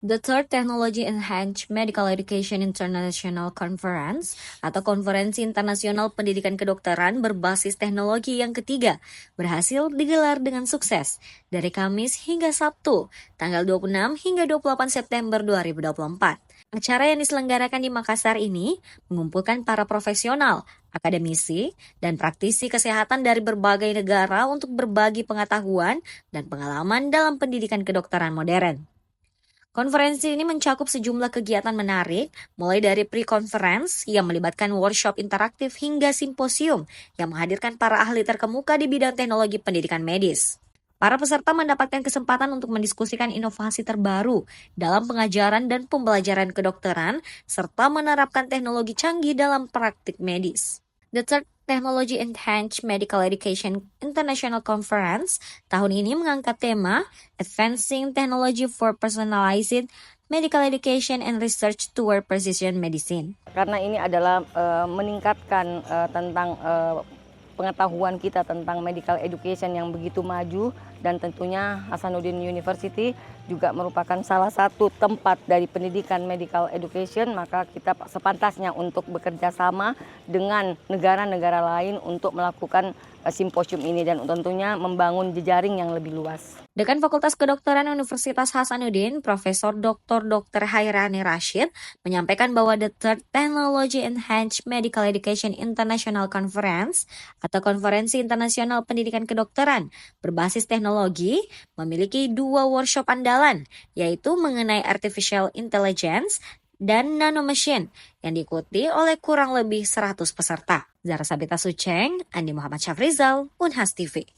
The Third Technology Enhanced Medical Education International Conference atau Konferensi Internasional Pendidikan Kedokteran berbasis teknologi yang ketiga berhasil digelar dengan sukses dari Kamis hingga Sabtu, tanggal 26 hingga 28 September 2024. Acara yang diselenggarakan di Makassar ini mengumpulkan para profesional, akademisi, dan praktisi kesehatan dari berbagai negara untuk berbagi pengetahuan dan pengalaman dalam pendidikan kedokteran modern. Konferensi ini mencakup sejumlah kegiatan menarik, mulai dari pre-conference yang melibatkan workshop interaktif hingga simposium yang menghadirkan para ahli terkemuka di bidang teknologi pendidikan medis. Para peserta mendapatkan kesempatan untuk mendiskusikan inovasi terbaru dalam pengajaran dan pembelajaran kedokteran, serta menerapkan teknologi canggih dalam praktik medis. The Third Technology Enhanced Medical Education International Conference tahun ini mengangkat tema Advancing Technology for Personalized Medical Education and Research Toward Precision Medicine. Karena ini adalah meningkatkan tentang pengetahuan kita tentang medical education yang begitu maju, dan tentunya Hasanuddin University juga merupakan salah satu tempat dari pendidikan medical education, maka kita sepantasnya untuk bekerja sama dengan negara-negara lain untuk melakukan simposium ini dan tentunya membangun jejaring yang lebih luas. Dekan Fakultas Kedokteran Universitas Hasanuddin, Profesor Dr. Hairani Rashid, menyampaikan bahwa The Third Technology Enhanced Medical Education International Conference atau Konferensi Internasional Pendidikan Kedokteran berbasis teknologi memiliki 2 workshop andalan, yaitu mengenai Artificial Intelligence dan Nanomachine yang diikuti oleh kurang lebih 100 peserta. Zara Sabita Suceng, Andi Muhammad Syafrizal, Unhas TV.